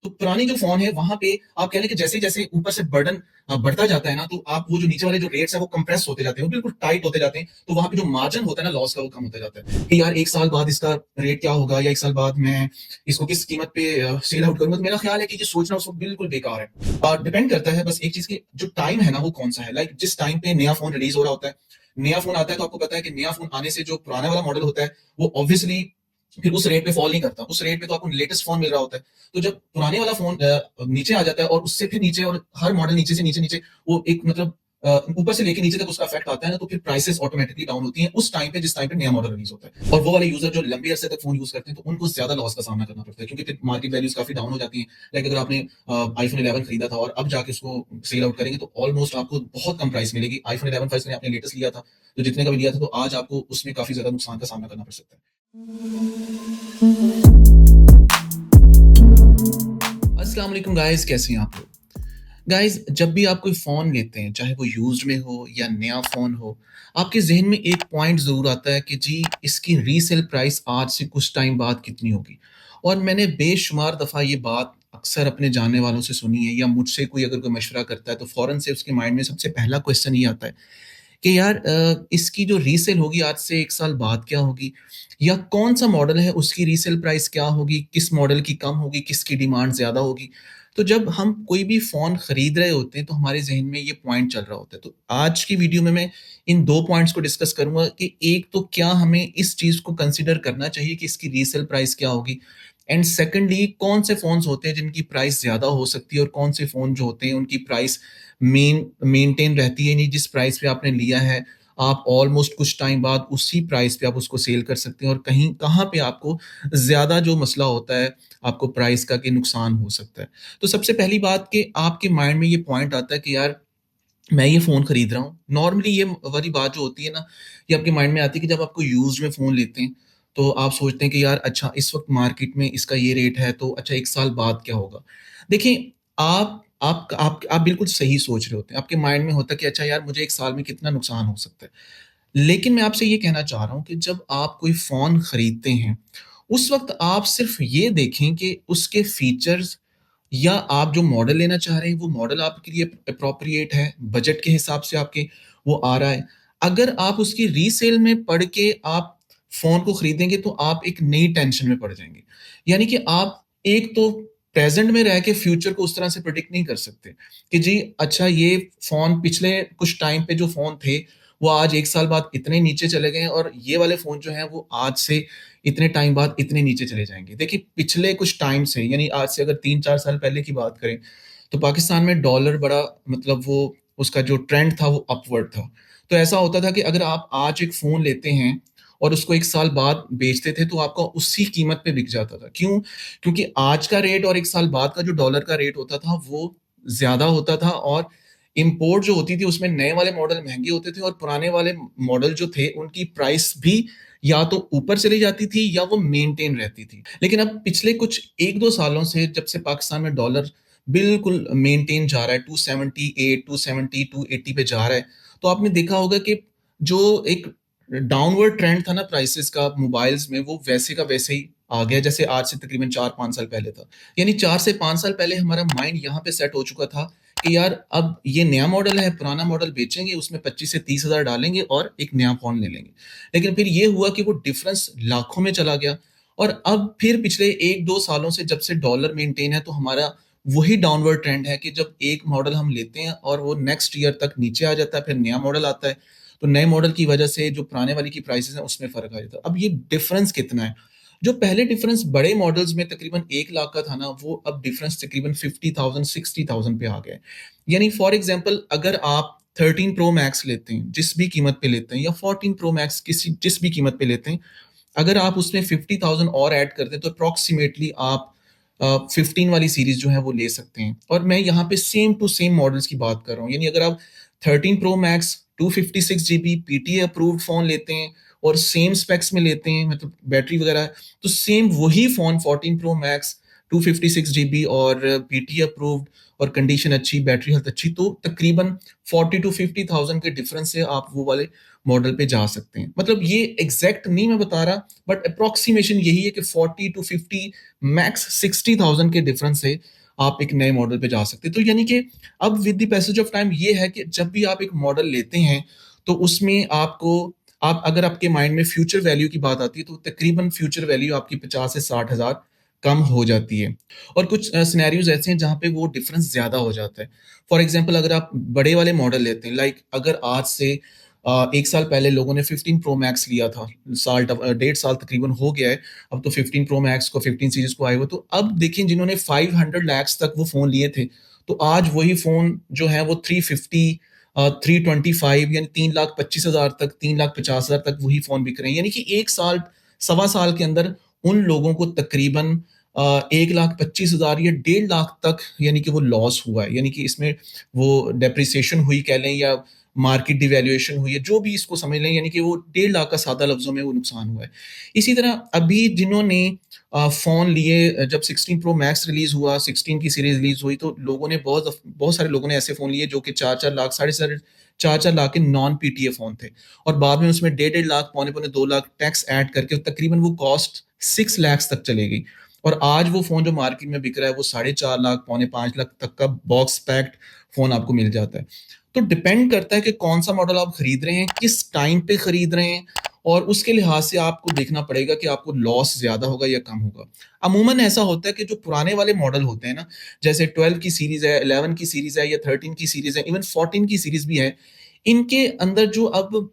तो पुरानी जो फ़ोन है वहाँ पे आप कह लें कि जैसे-जैसे ऊपर से बर्डन बढ़ता जाता है ना, तो आप वो जो नीचे वाले जो रेट्स हैं वो कंप्रेस होते जाते हैं, वो बिल्कुल टाइट होते जाते हैं। तो वहाँ पे जो मार्जिन होता है ना लॉस का वो कम होता जाता है, कि यार 1 साल बाद इसका रेट क्या होगा या 1 साल बाद मैं इसको किस कीमत पे सेल आउट करूँगा। तो मेरा ख़्याल है कि ये सोचना उस वक़्त बिल्कुल बेकार है। डिपेंड करता है बस एक चीज़ की जो टाइम है ना वो कौन-सा है। लाइक जिस टाइम पे नया फ़ोन रिलीज़ हो रहा होता है, नया फ़ोन आता है तो आपको पता है कि नया फ़ोन आने से जो पुराना वाला मॉडल होता है, वो ऑब्वियसली फिर उस रेट पे फॉल नहीं करता। उस रेट पे तो आपको लेटेस्ट फ़ोन मिल रहा होता है। तो जब पुराने वाला फ़ोन नीचे आ जाता है और उससे फिर नीचे और हर मॉडल नीचे से नीचे-नीचे वो एक मतलब ऊपर से लेके नीचे तक उसका इफ़ेक्ट आता है ना, तो फिर प्राइसेज़ ऑटोमैटिकली डाउन होती हैं उस टाइम पे जिस टाइम पे नया मॉडल रिलीज़ होता है। और वो वाले यूज़र जो लंबे अरसे तक फ़ोन यूज़ करते हैं, तो उनको ज़्यादा लॉस का सामना करना पड़ता है क्योंकि फिर मार्केट वैल्यूज़ काफ़ी डाउन हो जाती हैं। लाइक अगर आपने आईफ़ोन 11 खरीदा था और अब जाके उसको सेल आउट करेंगे तो ऑलमोस्ट आपको बहुत कम प्राइस मिलेगी। आईफ़ोन 11 फर्स्ट में आपने लेटेस्ट लिया था, तो जितने का भी लिया था, तो आज आपको उसमें काफ़ी ज़्यादा नुकसान का सामना करना पड़ सकता है। अस्सलाम वालेकुम गाइस, कैसे हैं आप लोग? गाइस, जब भी आप कोई फ़ोन लेते हैं, चाहे वो यूज़्ड में हो या नया फ़ोन हो, आपके ज़हन में एक पॉइंट ज़रूर आता है कि जी, इसकी रीसेल प्राइस आज से कुछ टाइम बाद कितनी होगी? और मैंने बेशुमार दफ़ा ये बात अक्सर अपने जानने वालों से सुनी है या मुझसे कोई अगर कोई मशवरा करता है, तो फ़ौरन से उसके माइंड में सबसे पहला क्वेश्चन ये आता है कि यार इसकी जो रीसेल होगी आज से 1 साल बाद क्या होगी? या कौन-सा मॉडल है उसकी रीसेल प्राइस क्या होगी? किस मॉडल की कम होगी? किसकी डिमांड ज़्यादा होगी? तो जब हम कोई भी फ़ोन खरीद रहे होते हैं तो हमारे ज़हन में ये पॉइंट चल रहा होता है। तो आज की वीडियो में मैं इन 2 पॉइंट्स को डिस्कस करूँगा कि एक तो क्या हमें इस चीज़ को कंसिडर करना चाहिए कि इसकी रीसेल प्राइस क्या होगी? एंड सेकंडली कौन से फ़ोन्स होते हैं जिनकी प्राइस ज़्यादा हो सकती है और कौन से फ़ोन जो होते हैं उनकी प्राइस मेंटेन रहती है, यानी जिस प्राइस पे आपने लिया है, आप ऑलमोस्ट कुछ टाइम बाद उसी प्राइस पे आप उसको सेल कर सकते हैं और कहीं कहाँ पे आपको ज़्यादा जो मसला होता है, आपको प्राइस का कि नुकसान हो सकता है। तो सबसे पहली बात कि आपके माइंड में ये पॉइंट आता है कि यार मैं ये फ़ोन खरीद रहा हूँ। नॉर्मली ये वाली बात जो होती है ना, ये आपके माइंड में आती है कि जब आपको यूज़्ड में फ़ोन लेते हैं, तो आप सोचते हैं कि यार अच्छा इस वक़्त मार्केट में इसका ये रेट है, तो अच्छा 1 साल बाद क्या होगा? देखिए, आप बिल्कुल सही सोच रहे होते हैं। आपके माइंड में होता है कि अच्छा यार मुझे 1 साल में कितना नुकसान हो सकता है। लेकिन मैं आपसे ये कहना चाह रहा हूँ कि जब आप कोई फ़ोन खरीदते हैं, उस वक़्त आप सिर्फ़ ये देखें कि उसके फ़ीचर्स या आप जो मॉडल लेना चाह रहे हैं, वो मॉडल आपके लिए एप्रोप्रिएट है, बजट के हिसाब से आपके वो आ रहा है। अगर आप उसकी रीसेल में पढ़ के आप फ़ोन को खरीदेंगे, तो आप एक नई टेंशन में पड़ जाएँगे। यानी कि आप एक तो प्रेज़ेंट में रह के फ्यूचर को उस तरह से प्रेडिक्ट नहीं कर सकते कि जी, अच्छा ये फ़ोन पिछले कुछ टाइम पे जो फ़ोन थे, वो आज 1 साल बाद इतने नीचे चले गए हैं और ये वाले फ़ोन जो हैं, वो आज से इतने टाइम बाद इतने नीचे चले जाएँगे। देखिए, पिछले कुछ टाइम से यानी आज से अगर 3-4 साल पहले की बात करें, तो पाकिस्तान में डॉलर बड़ा मतलब वो उसका जो ट्रेंड था वो अपवर्ड था। तो ऐसा होता था कि अगर आप आज एक फ़ोन लेते हैं और उसको 1 साल बाद बेचते थे, तो आपका उसी कीमत पे बिक जाता था। क्यों? क्योंकि आज का रेट और 1 साल बाद का जो डॉलर का रेट होता था, वो ज़्यादा होता था और इम्पोर्ट जो होती थी उसमें नए वाले मॉडल महँगे होते थे और पुराने वाले मॉडल जो थे, उनकी प्राइस भी या तो ऊपर चली जाती थी या वो मेंटेन रहती थी। लेकिन अब पिछले कुछ 1-2 सालों से जब से पाकिस्तान में डॉलर बिल्कुल मेंटेन जा रहा है 278, 270, 280 पे जा रहा है, तो आपने देखा होगा कि जो एक डाउनवर्ड ट्रेंड था ना प्राइसेज़ का मोबाइल्स में, वो वैसे का वैसे ही आ गया जैसे आज से तकरीबन 4-5 साल पहले था। यानी 4 से 5 साल पहले हमारा माइंड यहाँ पे सेट हो चुका था कि यार अब ये नया मॉडल है, पुराना मॉडल बेचेंगे, उसमें 25 से 30 हज़ार डालेंगे और एक नया फ़ोन ले लेंगे। लेकिन फिर ये हुआ कि वो डिफरेंस लाखों में चला गया और अब फिर पिछले 1-2 सालों से जब से डॉलर मेंटेन है, तो हमारा वही डाउनवर्ड ट्रेंड है कि जब एक मॉडल हम लेते हैं और वो नेक्स्ट ईयर तक नीचे आ जाता है, फिर नया मॉडल आता है, तो नए मॉडल की वजह से जो पुराने वाले की प्राइसेज़ हैं, उसमें फ़र्क आ जाता है। अब ये डिफरेंस कितना है? जो पहले डिफरेंस बड़े मॉडल्स में तकरीबन 1 लाख का था ना, वो अब डिफरेंस तकरीबन 50,000 60,000 पे आ गया है। यानी फॉर एग्ज़ाम्पल अगर आप 13 प्रो मैक्स लेते हैं, जिस भी कीमत पे लेते हैं या 14 प्रो मैक्स किसी जिस भी कीमत पे लेते हैं, अगर आप उसमें 50,000 और ऐड कर दें तो अप्रॉक्सिमेटली आप 15 वाली सीरीज़ जो है वो ले सकते हैं। और मैं यहाँ पे सेम टू सेम मॉडल्स की बात कर रहा हूँ। यानी अगर आप 13 pro max 256 GB PTA approved phone लेते हैं और सेम स्पेक्स में लेते हैं मतलब बैटरी वगैरह, तो सेम वही फ़ोन 14 प्रो मैक्स 256 जीबी और पीटी अप्रूव्ड और कंडीशन अच्छी, बैटरी हेल्थ अच्छी, तो तकरीबन 40 टू 50,000 के डिफरेंस से आप वो वाले मॉडल पे जा सकते हैं। मतलब ये एग्जैक्ट नहीं मैं बता रहा, बट अप्रोक्सीमेशन यही है कि 40 टू 50, मैक्स 60,000 के डिफरेंस से आप एक नए मॉडल पे जा सकते हैं। तो यानी कि अब with the passage of time ये है कि जब भी आप एक मॉडल लेते हैं तो उसमें आपको, आप अगर आपके माइंड में फ्यूचर वैल्यू की बात आती है तो तकरीबन फ्यूचर वैल्यू आपकी 50 से 60,000 कम हो जाती है। और कुछ सिनेरियोज ऐसे हैं जहाँ पे वो डिफरेंस ज्यादा हो जाता है। फॉर एग्जांपल अगर आप बड़े वाले मॉडल लेते हैं, लाइक अगर आज से एक साल पहले लोगों ने 15 प्रो मैक्स लिया था, 1.5 साल तकरीबन हो गया है, अब तो 15 प्रो मैक्स को, 15 सीरीज को आए हुए, तो अब देखिए जिन्होंने 500 लैक्स तक वो फोन लिए थे, तो आज वही फोन जो है वो 350, 325, यानी 3,25,000 तक, 3,50,000 तक वही फोन बिक रहे हैं। यानी कि एक साल, सवा साल के अंदर उन लोगों को तकरीबन 1,25,000 या 1.5 लाख तक यानी कि वो लॉस हुआ है। यानी कि इसमें वो डेप्रिसिएशन हुई कह लें या मार्केट डिवैल्यूएशन हुई है, जो भी इसको समझ लें, यानी कि वो 1.5 लाख का सादा लफ्जों में वो नुकसान हुआ है। इसी तरह अभी जिन्होंने फोन लिए, जब 16 प्रो मैक्स रिलीज हुआ, 16 की सीरीज रिलीज हुई, तो लोगों ने बहुत बहुत सारे लोगों ने ऐसे फोन लिए जो कि 4-4 लाख, 4.5 लाख के नॉन पीटीए फोन थे, और बाद में उसमें 1.5 लाख, पौने पौने 2 लाख टैक्स ऐड करके तकरीबन वो कॉस्ट 6 लाख तक चले गई। और आज वो फोन जो मार्केट में बिक रहा है वो 4.5 लाख, पौने 5 लाख तक का बॉक्स पैक्ड फोन आपको मिल जाता है। तो डिपेंड करता है कि कौन सा मॉडल आप खरीद रहे हैं, किस टाइम पे खरीद रहे हैं, और उसके लिहाज से आपको देखना पड़ेगा कि आपको लॉस ज्यादा होगा या कम होगा। अमूमन ऐसा होता है कि जो पुराने वाले मॉडल होते हैं ना, जैसे 12 की सीरीज है, 11 की सीरीज है, या 13 की सीरीज है, इवन 14 की सीरीज भी है, इनके अंदर जो अब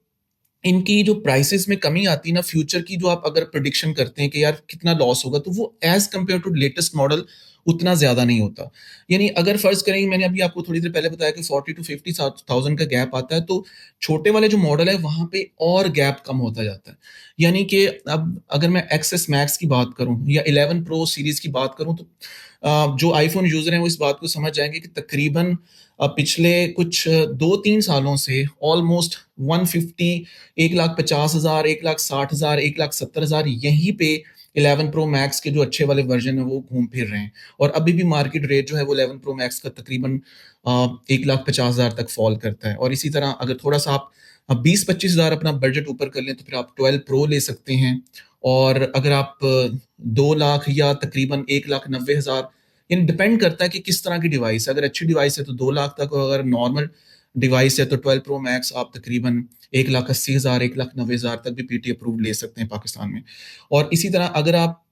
इनकी जो प्राइसेस में कमी आती है ना, फ्यूचर की जो आप अगर प्रिडिक्शन करते हैं कि यार कितना लॉस होगा, तो वो as compare to latest model उतना ज्यादा नहीं होता। यानी अगर फर्ज करें, मैंने अभी आपको थोड़ी देर पहले बताया कि 40 टू 50,000 का गैप आता है, तो छोटे वाले जो मॉडल है वहां पे और गैप कम होता जाता है। यानी कि अब अगर मैं एक्सेस मैक्स की बात करूं या 11 प्रो सीरीज की बात करूं, तो जो आईफोन यूजर हैं वो इस बात को समझ जाएंगे कि तकरीबन पिछले कुछ 2-3 सालों से ऑलमोस्ट 150, 1,50,000, 1,60,000, 1,70,000 यहीं पे 11 प्रो मैक्स के जो अच्छे वाले वर्जन है वो घूम फिर रहे हैं। और अभी भी मार्केट रेट जो है वो 11 प्रो मैक्स का तकरीबन 1,50,000 तक फॉल करता है। और इसी तरह अगर थोड़ा सा आप 20-25,000 अपना बजट ऊपर कर लें तो फिर आप 12 प्रो ले सकते हैं। और अगर आप 2 लाख या तकरीबन 1,90,000, यानी डिपेंड करता है कि किस तरह की डिवाइस है। अगर अच्छी डिवाइस है तो 2 लाख तक, और अगर नॉर्मल डिवाइस है तो 12 प्रो मैक्स आप तकरीबन 1,80,000, 1,90,000 तक भी पीटी अप्रूव ले सकते हैं पाकिस्तान में। और इसी तरह अगर आप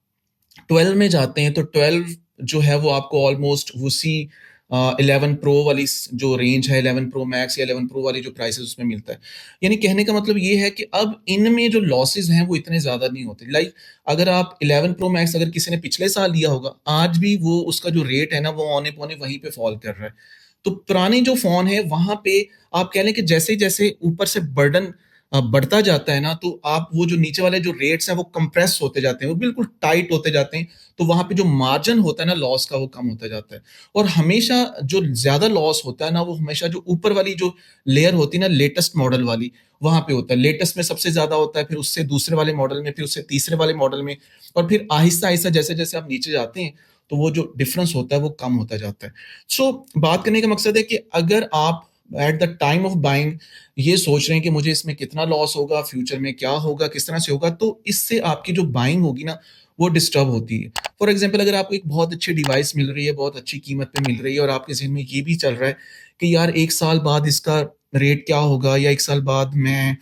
12 में जाते हैं तो 12 जो है वो आपको ऑलमोस्ट उसी 11 प्रो वाली जो रेंज है, 11 प्रो मैक्स या 11 प्रो वाली जो प्राइस है उसमें मिलता है। यानी कहने का मतलब ये है कि अब इनमें जो लॉसेस हैं वो इतने ज्यादा नहीं होते। लाइक अगर आप 11 प्रो मैक्स अगर किसी ने पिछले साल लिया होगा, आज भी वो उसका जो रेट है ना वो औने पौने वहीं पे फॉल कर रहा है। तो पुराने जो फोन है वहां पे आप कह लें कि जैसे जैसे ऊपर से बर्डन बढ़ता जाता है ना, तो आप वो जो नीचे वाले जो रेट्स हैं वो कंप्रेस होते जाते हैं, वो बिल्कुल टाइट होते जाते हैं। तो वहां पे जो मार्जिन होता है ना लॉस का वो कम होता जाता है। और हमेशा जो ज्यादा लॉस होता है ना वो हमेशा जो ऊपर वाली जो लेयर होती है ना, लेटेस्ट मॉडल वाली, वहां पे होता है। लेटेस्ट में सबसे ज्यादा होता है, फिर उससे दूसरे वाले मॉडल में, फिर उससे तीसरे वाले मॉडल में, और फिर आहिस्ता आहिस्ता जैसे जैसे आप नीचे जाते हैं तो वो जो डिफरेंस होता है वो कम होता जाता है। सो बात करने का मकसद है कि अगर आप at the time of buying ये सोच रहे हैं कि मुझे इसमें कितना लॉस होगा, फ्यूचर में क्या होगा, किस तरह से होगा, तो इससे आपकी जो बाइंग होगी ना वो डिस्टर्ब होती है। फॉर एग्जाम्पल अगर आपको एक बहुत अच्छी डिवाइस मिल रही है, बहुत अच्छी कीमत पे मिल रही है, और आपके जहन में ये भी चल रहा है कि यार एक साल बाद इसका रेट क्या होगा, या एक साल बाद मैं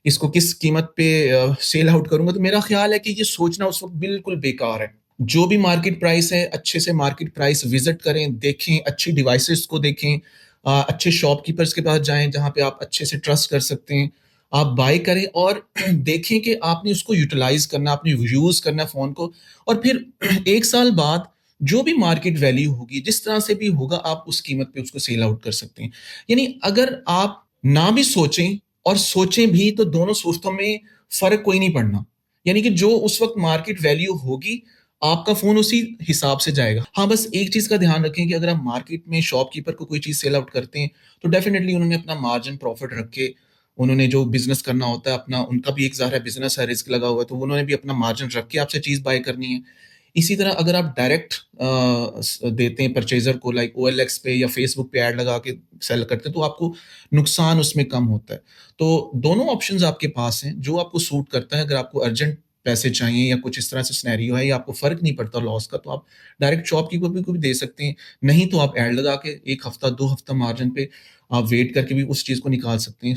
इसको किस कीमत पे सेल आउट करूंगा, तो मेरा ख्याल है कि ये सोचना उस वक्त बिल्कुल बेकार है। जो भी मार्केट प्राइस है अच्छे से मार्केट प्राइस विजिट करें, देखें, अच्छी डिवाइसेस को देखें, अच्छे शॉपकीपर्स के पास जाएं जहां पे आप अच्छे से ट्रस्ट कर सकते हैं, आप बाय करें, और देखें कि आपने उसको यूटिलाइज करना, आपने यूज करना फोन को। और फिर एक साल बाद जो भी मार्केट वैल्यू होगी, जिस तरह से भी होगा, आप उस कीमत पे उसको सेल आउट कर सकते हैं। यानी अगर आप ना भी सोचें और सोचें भी तो दोनों सूरतों में फर्क कोई नहीं पड़ना। यानी कि जो उस वक्त मार्केट वैल्यू होगी आपका फोन उसी हिसाब से जाएगा। हाँ, बस एक चीज का ध्यान रखें कि अगर आप मार्केट में शॉपकीपर को कोई चीज सेल आउट करते हैं तो डेफिनेटली उन्होंने अपना मार्जिन प्रॉफिट रख के, उन्होंने जो बिजनेस करना होता है अपना, उनका भी एक ज़ाहिर है बिजनेस है, रिस्क लगा हुआ है, तो उन्होंने भी अपना मार्जिन रख के आपसे चीज बाय करनी है। इसी तरह अगर आप डायरेक्ट देते हैं परचेज़र को लाइक ओएलएक्स पे या फ़ेसबुक पे ऐड लगा के सेल करते हैं, तो आपको नुकसान उसमें कम होता है। तो दोनों ऑप्शंस आपके पास हैं, जो आपको सूट करता है। अगर आपको अर्जेंट पैसे चाहिए या कुछ इस तरह से सिनेरियो है या आपको फ़र्क नहीं पड़ता लॉस का, तो आप डायरेक्ट शॉपकीपर को भी दे सकते हैं। नहीं तो आप ऐड लगा के 1 हफ़्ता, 2 हफ़्ता मार्जिन पे आप वेट करके भी उस चीज़ को निकाल सकते हैं।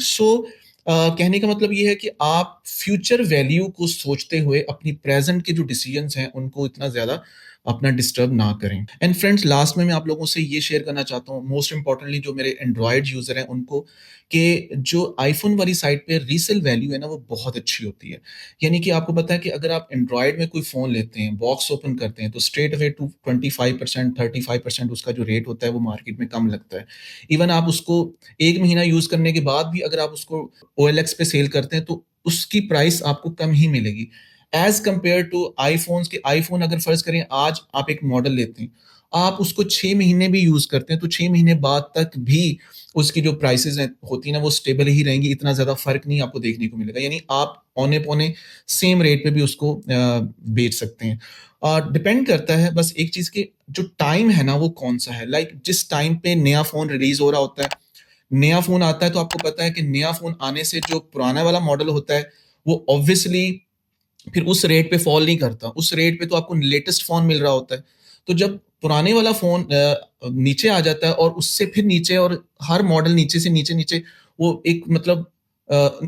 कहने का मतलब ये है कि आप फ्यूचर वैल्यू को सोचते हुए अपनी प्रेज़ेंट के जो डिसीज़न्स हैं, उनको इतना ज़्यादा अपना डिस्टर्ब ना करें। एंड फ्रेंड्स लास्ट में मैं आप लोगों से ये शेयर करना चाहता हूँ, मोस्ट इम्पोर्टेंटली जो मेरे एंड्रॉयड यूज़र हैं उनको, कि जो आईफ़ोन वाली साइट पे रीसेल वैल्यू है ना, वो बहुत अच्छी होती है। यानी कि आपको पता है कि अगर आप एंड्रॉयड में कोई फ़ोन लेते हैं, बॉक्स ओपन करते हैं, तो स्ट्रेट अवे टू 25% 35% उसका जो रेट होता है, वो मार्केट में कम लगता है। इवन आप उसको 1 महीना यूज़ करने के बाद भी अगर आप उसको ओएलएक्स पे सेल करते हैं, तो उसकी प्राइस आपको कम ही मिलेगी। एज़ कंपेयर टू आईफ़ोन्स के आईफ़ोन अगर फ़र्ज़ करें आज आप एक मॉडल लेते हैं, आप उसको 6 महीने भी यूज़ करते हैं, तो 6 महीने बाद तक भी उसकी जो प्राइसेज़ हैं होती हैं ना, वो स्टेबल ही रहेंगी, इतना ज़्यादा फ़र्क नहीं आपको देखने को मिलेगा। यानी आप औने-पौने सेम रेट पे भी उसको बेच सकते हैं। डिपेंड करता है बस एक चीज़ कि जो टाइम है ना, वो कौन-सा है। लाइक जिस टाइम पे नया फ़ोन रिलीज़ हो रहा होता है, नया फ़ोन आता है, तो आपको पता है कि नया फ़ोन आने से जो पुराना वाला मॉडल होता है, वो ऑब्वियसली फिर उस रेट पे फ़ॉल नहीं करता। उस रेट पे तो आपको लेटेस्ट फ़ोन मिल रहा होता है। तो जब पुराने वाला फ़ोन नीचे आ जाता है और उससे फिर नीचे और हर मॉडल नीचे से नीचे-नीचे वो एक मतलब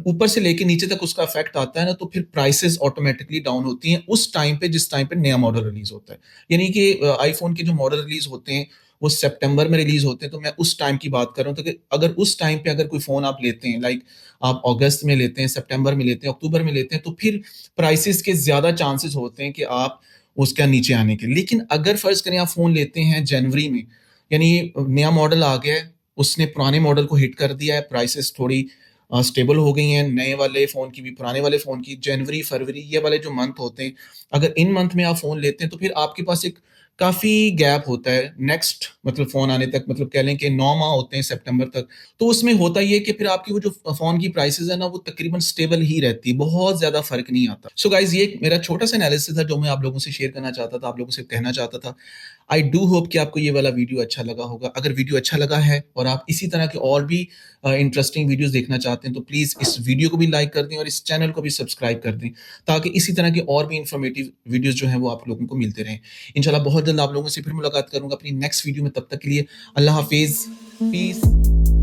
ऊपर से लेके नीचे तक उसका इफ़ेक्ट आता है ना, तो फिर प्राइसेज़ ऑटोमैटिकली डाउन होती हैं उस टाइम पे जिस टाइम पे नया मॉडल रिलीज़ होता है। यानी कि आईफ़ोन के जो मॉडल रिलीज़ होते हैं, वो सितंबर में रिलीज़ होते हैं, तो मैं उस टाइम की बात कर रहा हूँ। तो कि अगर उस टाइम पे अगर कोई फ़ोन आप लेते हैं, लाइक आप अगस्त में लेते हैं, सितंबर में लेते हैं, अक्टूबर में लेते हैं, तो फिर प्राइसेज़ के ज़्यादा चांसेस होते हैं कि आप उसका नीचे आने के। लेकिन अगर फ़र्ज़ करें आप फ़ोन लेते हैं जनवरी में, यानी नया मॉडल आ गया है, उसने पुराने मॉडल को हिट कर दिया है, प्राइसेज़ थोड़ी स्टेबल हो गई हैं, नए वाले फ़ोन की भी, पुराने वाले फ़ोन की, जनवरी, फरवरी ये वाले जो मंथ होते हैं, अगर इन मंथ में आप फ़ोन लेते हैं, तो फिर आपके पास एक काफ़ी गैप होता है नेक्स्ट मतलब फ़ोन आने तक, मतलब कह लें कि 9 माह होते हैं सितंबर तक। तो उसमें होता ये है कि फिर आपकी वो जो फ़ोन की प्राइसेज़ है ना, वो तकरीबन स्टेबल ही रहती है, बहुत ज़्यादा फ़र्क नहीं आता। सो गाइज़ ये एक मेरा छोटा-सा एनालिसिस था जो मैं आप लोगों से शेयर करना चाहता था, आप लोगों से कहना चाहता था। आई डू होप कि आपको ये वाला वीडियो अच्छा लगा होगा। अगर वीडियो अच्छा लगा है और आप इसी तरह के और भी इंटरेस्टिंग वीडियोज़ देखना चाहते हैं, तो प्लीज़ इस वीडियो को भी लाइक कर दें और इस चैनल को भी सब्सक्राइब कर दें, ताकि इसी तरह की और भी इन्फॉर्मेटिव वीडियोज़ जो हैं, वो आप लोगों को मिलते रहें। इंशाल्लाह बहुत जल्द आप लोगों से फिर मुलाकात करूँगा अपनी नेक्स्ट वीडियो में, तब तक के लिए अल्लाह हाफ़िज़, पीस।